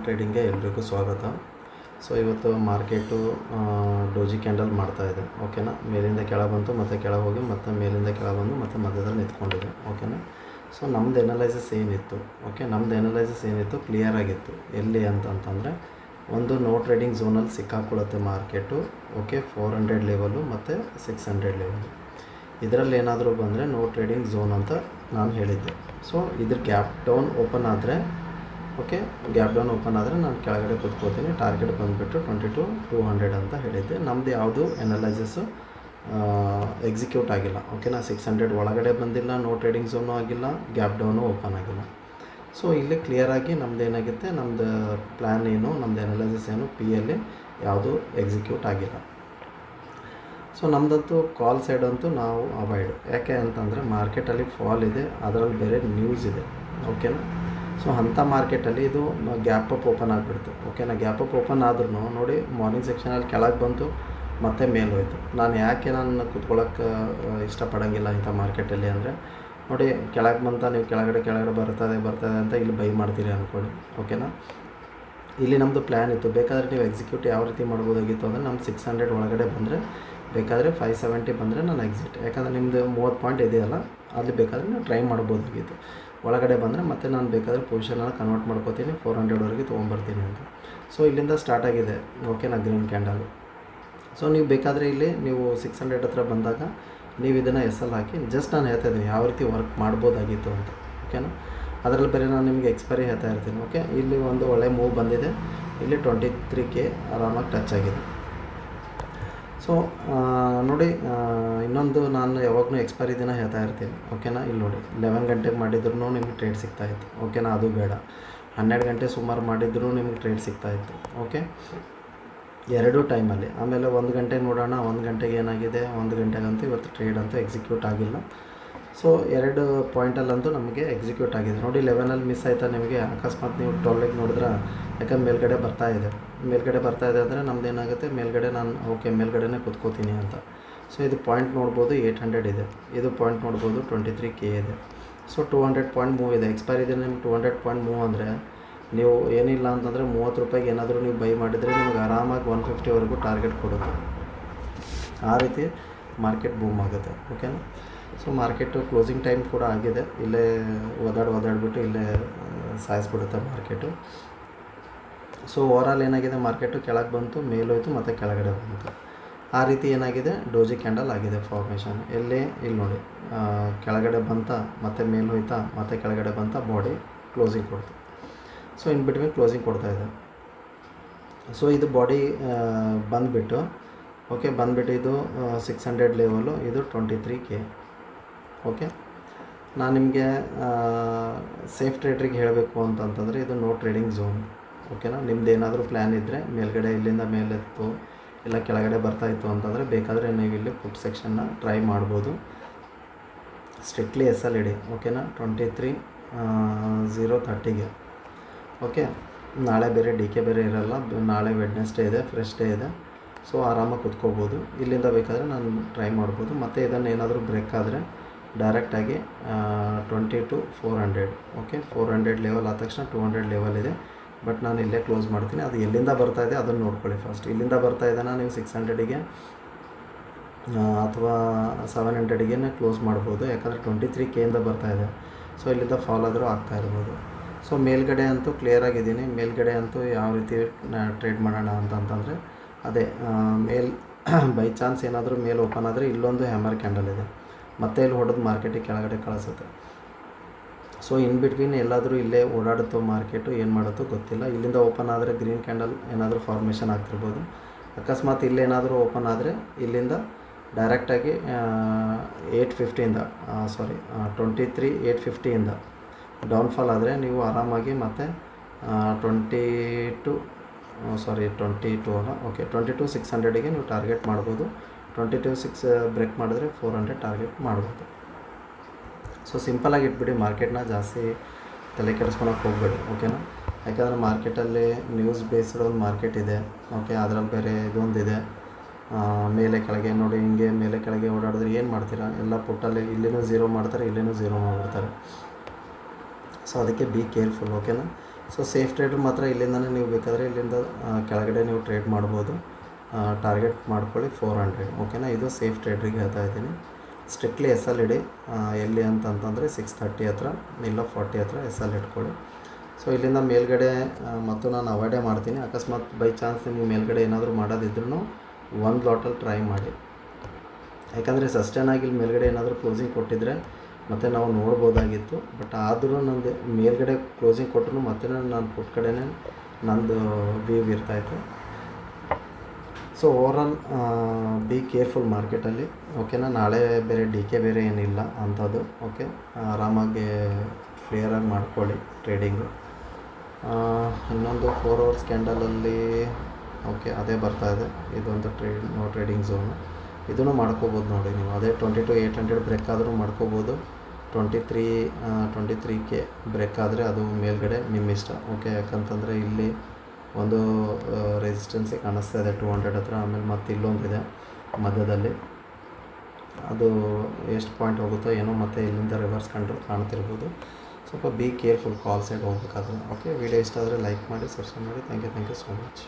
ಟ್ರೇಡಿಂಗ್ಗೆ ಎಲ್ರಿಗೂ ಸ್ವಾಗತ. ಸೊ ಇವತ್ತು ಮಾರ್ಕೆಟು ಡೋಜಿ ಕ್ಯಾಂಡಲ್ ಮಾಡ್ತಾಯಿದೆ, ಓಕೆನಾ. ಮೇಲಿಂದ ಕೆಳಗೆ ಬಂತು, ಮತ್ತು ಕೆಳಗೆ ಹೋಗಿ ಮತ್ತು ಮೇಲಿಂದ ಕೆಳಗೆ ಬಂದು ಮತ್ತು ಮಧ್ಯದಲ್ಲಿ ನಿಂತ್ಕೊಂಡಿದೆ, ಓಕೆನಾ. ಸೊ ನಮ್ಮದು ಎನಲೈಸಿಸ್ ಏನಿತ್ತು, ಓಕೆ, ನಮ್ಮದು ಎನಲೈಸಿಸ್ ಏನಿತ್ತು ಕ್ಲಿಯರ್ ಆಗಿತ್ತು. ಎಲ್ಲಿ ಅಂತಂತಂದರೆ ಒಂದು ನೋ ಟ್ರೇಡಿಂಗ್ ಝೋನಲ್ಲಿ ಸಿಕ್ಕಾಕೊಳ್ಳುತ್ತೆ ಮಾರ್ಕೆಟು, ಓಕೆ. 400 ಲೆವೆಲು ಮತ್ತು 600 ಲೆವೆಲು, ಇದರಲ್ಲಿ ಏನಾದರೂ ಬಂದರೆ ನೋ ಟ್ರೇಡಿಂಗ್ ಝೋನ್ ಅಂತ ನಾನು ಹೇಳಿದ್ದೆ. ಸೊ ಇದ್ರ ಗ್ಯಾಪ್ ಡೌನ್ ಓಪನ್ ಆದರೆ, ಓಕೆ, ಗ್ಯಾಪ್ ಡೌನ್ ಓಪನ್ ಆದರೆ ನಾನು ಕೆಳಗಡೆ ಕೂತ್ಕೋತೀನಿ. ಟಾರ್ಗೆಟ್ ಬಂದುಬಿಟ್ಟು 22,200 ಅಂತ ಹೇಳಿದ್ದೆ. ನಮ್ಮದು ಯಾವುದು ಎನಲೈಸಿಸು ಎಕ್ಸಿಕ್ಯೂಟ್ ಆಗಿಲ್ಲ, ಓಕೆನಾ. 600 ಒಳಗಡೆ ಬಂದಿಲ್ಲ, ನೋ ಟ್ರೇಡಿಂಗ್ ಝೋನು ಆಗಿಲ್ಲ, ಗ್ಯಾಪ್ ಡೌನು ಓಪನ್ ಆಗಿಲ್ಲ. ಸೊ ಇಲ್ಲಿ ಕ್ಲಿಯರಾಗಿ ನಮ್ಮದು ಏನಾಗುತ್ತೆ, ನಮ್ಮದು ಪ್ಲ್ಯಾನ್ ಏನು, ನಮ್ಮದು ಎನಲೈಸಿಸ್ ಏನು, ಪಿ ಯಲ್ಲಿ ಯಾವುದು ಎಕ್ಸಿಕ್ಯೂಟ್ ಆಗಿಲ್ಲ. ಸೊ ನಮ್ಮದಂತೂ ಕಾಲ್ ಸೈಡ್ ಅಂತೂ ನಾವು ಅವಾಯ್ಡ್. ಯಾಕೆ ಅಂತಂದರೆ ಮಾರ್ಕೆಟಲ್ಲಿ ಫಾಲ್ ಇದೆ, ಅದರಲ್ಲಿ ಬೇರೆ ನ್ಯೂಸ್ ಇದೆ, ಓಕೆನಾ. ಸೊ ಅಂಥ ಮಾರ್ಕೆಟಲ್ಲಿ ಇದು ಗ್ಯಾಪ್ ಅಪ್ ಓಪನ್ ಆಗಿಬಿಡ್ತು, ಓಕೆನಾ. ಗ್ಯಾಪ್ ಅಪ್ ಓಪನ್ ಆದ್ರೂ ನೋಡಿ ಮಾರ್ನಿಂಗ್ ಸೆಕ್ಷನಲ್ಲಿ ಕೆಳಗೆ ಬಂತು ಮತ್ತೆ ಮೇಲೆ ಹೋಯಿತು. ನಾನು ಕೂತ್ಕೊಳ್ಳೋಕ್ಕೆ ಇಷ್ಟಪಡೋಂಗಿಲ್ಲ ಇಂಥ ಮಾರ್ಕೆಟಲ್ಲಿ. ಅಂದರೆ ನೋಡಿ ಕೆಳಗೆ ಬಂತ ನೀವು ಕೆಳಗಡೆ ಬರ್ತದೆ ಅಂತ ಇಲ್ಲಿ ಬೈ ಮಾಡ್ತೀರಿ ಅಂದ್ಕೊಳ್ಳಿ, ಓಕೆನಾ. ಇಲ್ಲಿ ನಮ್ಮದು ಪ್ಲ್ಯಾನ್ ಇತ್ತು, ಬೇಕಾದರೆ ನೀವು ಎಕ್ಸಿಕ್ಯೂಟ್ ಯಾವ ರೀತಿ ಮಾಡ್ಬೋದಾಗಿತ್ತು ಅಂದರೆ ನಮ್ಮ 600 ಒಳಗಡೆ ಬಂದರೆ, ಬೇಕಾದರೆ 570 ಬಂದರೆ ನಾನು ಎಕ್ಸಿಟ್. ಯಾಕಂದರೆ ನಿಮ್ಮದು 30 ಪಾಯಿಂಟ್ ಇದೆಯಲ್ಲ, ಅಲ್ಲಿ ಬೇಕಾದರೆ ನೀವು ಟ್ರೈ ಮಾಡ್ಬೋದಾಗಿತ್ತು. ಒಳಗಡೆ ಬಂದರೆ ಮತ್ತೆ ನಾನು ಬೇಕಾದರೆ ಪೊಸಿಷನನ್ನು ಕನ್ವರ್ಟ್ ಮಾಡ್ಕೋತೀನಿ, 400ವರೆಗೆ ತೊಗೊಂಬರ್ತೀನಿ ಅಂತ. ಸೊ ಇಲ್ಲಿಂದ ಸ್ಟಾರ್ಟ್ ಆಗಿದೆ, ಓಕೆನಾ, ಗ್ರೀನ್ ಕ್ಯಾಂಡಲು. ಸೊ ನೀವು ಬೇಕಾದರೆ ಇಲ್ಲಿ ನೀವು 600 ಹತ್ರ ಬಂದಾಗ ನೀವು ಇದನ್ನು ಎಸ್.ಎಲ್ ಹಾಕಿ, ಜಸ್ಟ್ ನಾನು ಹೇಳ್ತಾ ಇದ್ದೀನಿ ಯಾವ ರೀತಿ ವರ್ಕ್ ಮಾಡ್ಬೋದಾಗಿತ್ತು ಅಂತ, ಓಕೆನಾ. ಅದರಲ್ಲಿ ಬೇರೆ ನಾನು ನಿಮಗೆ ಎಕ್ಸ್ಪೈರಿ ಹೇಳ್ತಾ ಇರ್ತೀನಿ, ಓಕೆ. ಇಲ್ಲಿ ಒಂದು ಒಳ್ಳೆ ಮೂವ್ ಬಂದಿದೆ, ಇಲ್ಲಿ 23K ಆರಾಮಾಗಿ ಟಚ್ ಆಗಿದೆ. ಸೊ ನೋಡಿ, ಇನ್ನೊಂದು ನಾನು ಯಾವಾಗಲೂ ಎಕ್ಸ್ಪೈರಿ ದಿನ ಹೇಳ್ತಾ ಇರ್ತೀನಿ, ಓಕೆನಾ. ಇಲ್ಲಿ ನೋಡಿ 11 ಗಂಟೆಗೆ ಮಾಡಿದ್ರೂ ನಿಮಗೆ ಟ್ರೇಡ್ ಸಿಗ್ತಾಯಿತ್ತು, ಓಕೆನಾ. ಅದು ಬೇಡ, 12 ಗಂಟೆ ಸುಮಾರು ಮಾಡಿದ್ರೂ ನಿಮಗೆ ಟ್ರೇಡ್ ಸಿಗ್ತಾಯಿತ್ತು, ಓಕೆ. ಎರಡೂ ಟೈಮಲ್ಲಿ. ಆಮೇಲೆ 1 ಗಂಟೆಗೆ ನೋಡೋಣ, 1 ಗಂಟೆಗೆ ಏನಾಗಿದೆ, 1 ಗಂಟೆಗಂತೂ ಇವತ್ತು ಟ್ರೇಡ್ ಅಂತೂ ಎಕ್ಸಿಕ್ಯೂಟ್ ಆಗಿಲ್ಲ. ಸೊ 2 ಪಾಯಿಂಟಲ್ಲಂತೂ ನಮಗೆ ಎಕ್ಸಿಕ್ಯೂಟ್ ಆಗಿದೆ. ನೋಡಿ 11ಅಲ್ಲಿ ಮಿಸ್ ಆಯಿತಾ ನಿಮಗೆ, ಅಕಸ್ಮಾತ್ ನೀವು 12ಗೆ ನೋಡಿದ್ರೆ, ಯಾಕಂದ್ರೆ ಮೇಲ್ಗಡೆ ಬರ್ತಾ ಇದೆ ಅಂದರೆ ನಮ್ದು ಏನಾಗುತ್ತೆ, ಮೇಲ್ಗಡೆ ನಾನು ಓಕೆ ಮೇಲ್ಗಡೆನೇ ಕೂತ್ಕೋತೀನಿ ಅಂತ. ಸೊ ಇದು ಪಾಯಿಂಟ್ ನೋಡ್ಬೋದು 800 ಇದೆ, ಇದು ಪಾಯಿಂಟ್ ನೋಡ್ಬೋದು 23K ಇದೆ. ಸೊ 200 ಪಾಯಿಂಟ್ ಮೂವ್ ಇದೆ. ಎಕ್ಸ್ಪೈರಿ ಇದೆ ನಿಮ್ಗೆ 200 ಪಾಯಿಂಟ್ ಮೂವ್ ಅಂದರೆ ನೀವು ಏನಿಲ್ಲ ಅಂತಂದರೆ 30 ರೂಪಾಯಿಗೆ ಏನಾದರೂ ನೀವು ಬೈ ಮಾಡಿದರೆ ನಿಮಗೆ ಆರಾಮಾಗಿ 150ವರೆಗೂ ಟಾರ್ಗೆಟ್ ಕೊಡುತ್ತೆ. ಆ ರೀತಿ ಮಾರ್ಕೆಟ್ ಬೂಮ್ ಆಗುತ್ತೆ, ಓಕೆನಾ. ಸೊ ಮಾರ್ಕೆಟು ಕ್ಲೋಸಿಂಗ್ ಟೈಮ್ ಕೂಡ ಆಗಿದೆ, ಇಲ್ಲೇ ಒದಾಡ್ಬಿಟ್ಟು ಇಲ್ಲೇ ಸಾಯಿಸ್ಬಿಡುತ್ತೆ ಮಾರ್ಕೆಟು. ಸೊ ಓವರಾಲ್ ಏನಾಗಿದೆ, ಮಾರ್ಕೆಟು ಕೆಳಗೆ ಬಂತು, ಮೇಲೋಯ್ತು, ಮತ್ತು ಕೆಳಗಡೆ ಬಂತು. ಆ ರೀತಿ ಏನಾಗಿದೆ, ಡೋಜಿ ಕ್ಯಾಂಡಲ್ ಆಗಿದೆ ಫಾರ್ಮೇಷನ್. ಇಲ್ಲಿ ನೋಡಿ ಕೆಳಗಡೆ ಬಂತ, ಮತ್ತು ಮೇಲೆ ಹೋಯ್ತಾ, ಮತ್ತು ಕೆಳಗಡೆ ಬಂತ, ಬಾಡಿ ಕ್ಲೋಸಿಂಗ್ ಕೊಡ್ತು. ಸೊ ಇನ್ ಬಿಟ್ವೀನ್ ಕ್ಲೋಸಿಂಗ್ ಕೊಡ್ತಾಯಿದೆ. ಸೊ ಇದು ಬಾಡಿ ಬಂದುಬಿಟ್ಟು, ಓಕೆ, ಬಂದುಬಿಟ್ಟು ಇದು 600 ಲೆವೆಲು, ಇದು 23K, ಓಕೆ. ನಾನು ನಿಮಗೆ ಸೇಫ್ ಟ್ರೇಡ್ರಿಗೆ ಹೇಳಬೇಕು ಅಂತಂತಂದರೆ ಇದು ನೋ ಟ್ರೇಡಿಂಗ್ ಝೋನ್, ಓಕೆನಾ. ನಿಮ್ದು ಏನಾದರೂ ಪ್ಲ್ಯಾನ್ ಇದ್ದರೆ, ಮೇಲ್ಗಡೆ ಇಲ್ಲಿಂದ ಮೇಲೆತ್ತು ಇಲ್ಲ ಕೆಳಗಡೆ ಬರ್ತಾಯಿತ್ತು ಅಂತಂದರೆ ಬೇಕಾದರೆ ನೀವು ಇಲ್ಲಿ ಪುಟ್ ಸೆಕ್ಷನ್ನ ಟ್ರೈ ಮಾಡ್ಬೋದು. ಸ್ಟ್ರಿಕ್ಟ್ಲಿ ಎಸ್.ಎಲ್ ಇಡಿ, ಓಕೆನಾ. 23,030ಗೆ, ಓಕೆ. ನಾಳೆ ಬೇರೆ DK ಬೇರೆ ಇರೋಲ್ಲ, ನಾಳೆ ವೆಡ್ನೆಸ್ಡೇ ಇದೆ, ಫ್ರೆಶ್ ಡೇ ಇದೆ. ಸೊ ಆರಾಮಾಗಿ ಕುತ್ಕೋಬೋದು. ಇಲ್ಲಿಂದ ಬೇಕಾದರೆ ನಾನು ಟ್ರೈ ಮಾಡ್ಬೋದು. ಮತ್ತು ಇದನ್ನು ಏನಾದರೂ ಬ್ರೇಕ್ ಆದರೆ ಡೈರೆಕ್ಟಾಗಿ 22,400, ಓಕೆ. 400 ಲೆವೆಲ್ ಆದ ತಕ್ಷಣ 200 ಲೆವೆಲ್ ಇದೆ, ಬಟ್ ನಾನು ಇಲ್ಲೇ ಕ್ಲೋಸ್ ಮಾಡ್ತೀನಿ. ಅದು ಎಲ್ಲಿಂದ ಬರ್ತಾಯಿದೆ ಅದನ್ನು ನೋಡ್ಕೊಳ್ಳಿ ಫಸ್ಟ್. ಇಲ್ಲಿಂದ ಬರ್ತಾಯಿದ್ದಾನ ನೀವು 600ಗೆ ಅಥವಾ 700ಗೆ ಕ್ಲೋಸ್ ಮಾಡ್ಬೋದು, ಯಾಕಂದರೆ 23Kಯಿಂದ ಬರ್ತಾಯಿದೆ. ಸೊ ಇಲ್ಲಿಂದ ಫಾಲ್ ಆದರೂ ಆಗ್ತಾ ಇರ್ಬೋದು. ಸೊ ಮೇಲ್ಗಡೆ ಅಂತೂ ಕ್ಲಿಯರಾಗಿದ್ದೀನಿ. ಮೇಲ್ಗಡೆ ಅಂತೂ ಯಾವ ರೀತಿ ಟ್ರೇಡ್ ಮಾಡೋಣ ಅಂತಂತಂದರೆ ಅದೇ ಬೈ ಚಾನ್ಸ್ ಏನಾದರೂ ಮೇಲೆ ಓಪನ್ ಆದರೆ ಇಲ್ಲೊಂದು ಹ್ಯಾಮರ್ ಕ್ಯಾಂಡಲ್ ಇದೆ, ಮತ್ತೆ ಇಲ್ಲಿ ಹೊಡೆದು ಮಾರ್ಕೆಟಿಗೆ ಕೆಳಗಡೆ ಕಳಿಸುತ್ತೆ. ಸೊ ಇನ್ ಬಿಟ್ವೀನ್ ಎಲ್ಲಾದರೂ ಇಲ್ಲೇ ಓಡಾಡುತ್ತೋ ಮಾರ್ಕೆಟು, ಏನು ಮಾಡುತ್ತೋ ಗೊತ್ತಿಲ್ಲ. ಇಲ್ಲಿಂದ ಓಪನ್ ಆದರೆ ಗ್ರೀನ್ ಕ್ಯಾಂಡಲ್ ಏನಾದರೂ ಫಾರ್ಮೇಷನ್ ಆಗ್ತಿರ್ಬೋದು. ಅಕಸ್ಮಾತ್ ಇಲ್ಲೇನಾದರೂ ಓಪನ್ ಆದರೆ ಇಲ್ಲಿಂದ ಡೈರೆಕ್ಟಾಗಿ 23,850ಇಂದ ಡೌನ್ಫಾಲ್ ಆದರೆ ನೀವು ಆರಾಮಾಗಿ ಮತ್ತೆ 22,600ಗೆ ನೀವು ಟಾರ್ಗೆಟ್ ಮಾಡ್ಬೋದು. 22,600 ಬ್ರೇಕ್ ಮಾಡಿದ್ರೆ 400 ಟಾರ್ಗೆಟ್ ಮಾಡ್ಬೋದು. ಸೊ ಸಿಂಪಲಾಗಿ ಇಟ್ಬಿಡಿ, ಮಾರ್ಕೆಟ್ನ ಜಾಸ್ತಿ ತಲೆ ಕೆಡಿಸ್ಕೊಳಕ್ಕೆ ಹೋಗಬೇಡಿ, ಓಕೆನಾ. ಯಾಕಂದರೆ ಮಾರ್ಕೆಟಲ್ಲಿ ನ್ಯೂಸ್ ಬೇಸ್ಡ್ ಒಂದು ಮಾರ್ಕೆಟ್ ಇದೆ, ಓಕೆ. ಅದರಲ್ಲಿ ಬೇರೆ ಇದೊಂದಿದೆ, ಮೇಲೆ ಕೆಳಗೆ ನೋಡಿ, ಹಿಂಗೆ ಮೇಲೆ ಕೆಳಗೆ ಓಡಾಡಿದ್ರೆ ಏನು ಮಾಡ್ತೀರಾ, ಎಲ್ಲ ಪುಟ್ಟಲ್ಲಿ ಇಲ್ಲಿನೂ ಝೀರೋ ಮಾಡ್ತಾರೆ, ಇಲ್ಲಿನೂ ಝೀರೋ ಮಾಡಿಬಿಡ್ತಾರೆ. ಸೊ ಅದಕ್ಕೆ ಬಿ ಕೇರ್ಫುಲ್, ಓಕೆನಾ. ಸೊ ಸೇಫ್ ಟ್ರೇಡರ್ ಮಾತ್ರ ಇಲ್ಲಿಂದನೇ ನೀವು ಬೇಕಾದರೆ ಇಲ್ಲಿಂದ ಕೆಳಗಡೆ ನೀವು ಟ್ರೇಡ್ ಮಾಡ್ಬೋದು. ಟಾರ್ಗೆಟ್ ಮಾಡ್ಕೊಳ್ಳಿ 400. ಓಕೆನಾ, ಇದು ಸೇಫ್ ಟ್ರೇಡ್ರಿಗೆ ಹೇಳ್ತಾ ಇದ್ದೀನಿ. ಸ್ಟ್ರಿಕ್ಟ್ಲಿ ಎಸ್ ಎಲ್ ಇಡಿ. ಎಲ್ಲಿ ಅಂತಂತಂದರೆ 630 ಹತ್ರ ಇಲ್ಲ 40 ಹತ್ರ ಎಸ್ ಎಲ್ ಇಟ್ಕೊಳ್ಳಿ. ಸೊ ಇಲ್ಲಿಂದ ಮೇಲ್ಗಡೆ ಮತ್ತು ನಾನು ಅವಾಯ್ಡೇ ಮಾಡ್ತೀನಿ. ಅಕಸ್ಮಾತ್ ಬೈ ಚಾನ್ಸ್ ನಿಮ್ಗೆ ಮೇಲ್ಗಡೆ ಏನಾದರೂ ಮಾಡೋದಿದ್ರೂ ಒಂದು ಲಾಟಲ್ಲಿ ಟ್ರೈ ಮಾಡಿ. ಯಾಕಂದರೆ ಸಸ್ಟೇನ್ ಆಗಿ ಇಲ್ಲಿ ಮೇಲ್ಗಡೆ ಏನಾದರೂ ಕ್ಲೋಸಿಂಗ್ ಕೊಟ್ಟಿದ್ದರೆ ಮತ್ತು ನಾವು ನೋಡ್ಬೋದಾಗಿತ್ತು. ಬಟ್ ಆದರೂ ನಂದು ಮೇಲ್ಗಡೆ ಕ್ಲೋಸಿಂಗ್ ಕೊಟ್ಟರು ಮತ್ತೆ ನಾನು ಪುಟ್ ಕಡೆನೇ ನಂದು ವ್ಯೂ ಇರ್ತಾಯಿತ್ತು. ಸೊ ಓವರಾಲ್ ಬಿ ಕೇರ್ಫುಲ್ ಮಾರ್ಕೆಟಲ್ಲಿ. ಓಕೆನಾ, ನಾಳೆ ಬೇರೆ DK ಬೇರೆ ಏನಿಲ್ಲ ಅಂಥದ್ದು. ಓಕೆ, ಆರಾಮಾಗಿ ಕ್ಲಿಯರಾಗಿ ಮಾಡ್ಕೊಳ್ಳಿ ಟ್ರೇಡಿಂಗು. ಇನ್ನೊಂದು 4 hours ಕ್ಯಾಂಡಲಲ್ಲಿ ಓಕೆ ಅದೇ ಬರ್ತಾಯಿದೆ. ಇದೊಂದು ಟ್ರೇಡಿಂಗ್ ಝೋನು. ಇದನ್ನು ಮಾಡ್ಕೋಬೋದು ನೋಡಿ ನೀವು. ಅದೇ 22,800 ಬ್ರೇಕ್ ಆದರೂ ಮಾಡ್ಕೋಬೋದು. 23K ಬ್ರೇಕ್ ಆದರೆ ಅದು ಮೇಲ್ಗಡೆ ನಿಮ್ಮ ಇಷ್ಟ. ಓಕೆ, ಯಾಕಂತಂದರೆ ಇಲ್ಲಿ ಒಂದು ರೆಸಿಸ್ಟೆನ್ಸೇ ಕಾಣಿಸ್ತಾ ಇದೆ 200 ಹತ್ರ. ಆಮೇಲೆ ಮತ್ತೆ ಇಲ್ಲೊಂದಿದೆ ಮಧ್ಯದಲ್ಲಿ, ಅದು ಎಷ್ಟು ಪಾಯಿಂಟ್ ಹೋಗುತ್ತೋ ಏನೋ, ಮತ್ತು ಇಲ್ಲಿಂದ ರಿವರ್ಸ್ ಕಾಣ್ತಿರ್ಬೋದು. ಸ್ವಲ್ಪ ಬಿ ಕೇರ್ಫುಲ್ ಕಾಲ್ ಸೈಡ್ ಹೋಗ್ಬೇಕಾದ್ರೆ. ಓಕೆ, ವಿಡಿಯೋ ಇಷ್ಟ ಆದರೆ ಲೈಕ್ ಮಾಡಿ, ಸಬ್ಸ್ಕ್ರೈಬ್ ಮಾಡಿ. Thank you so much.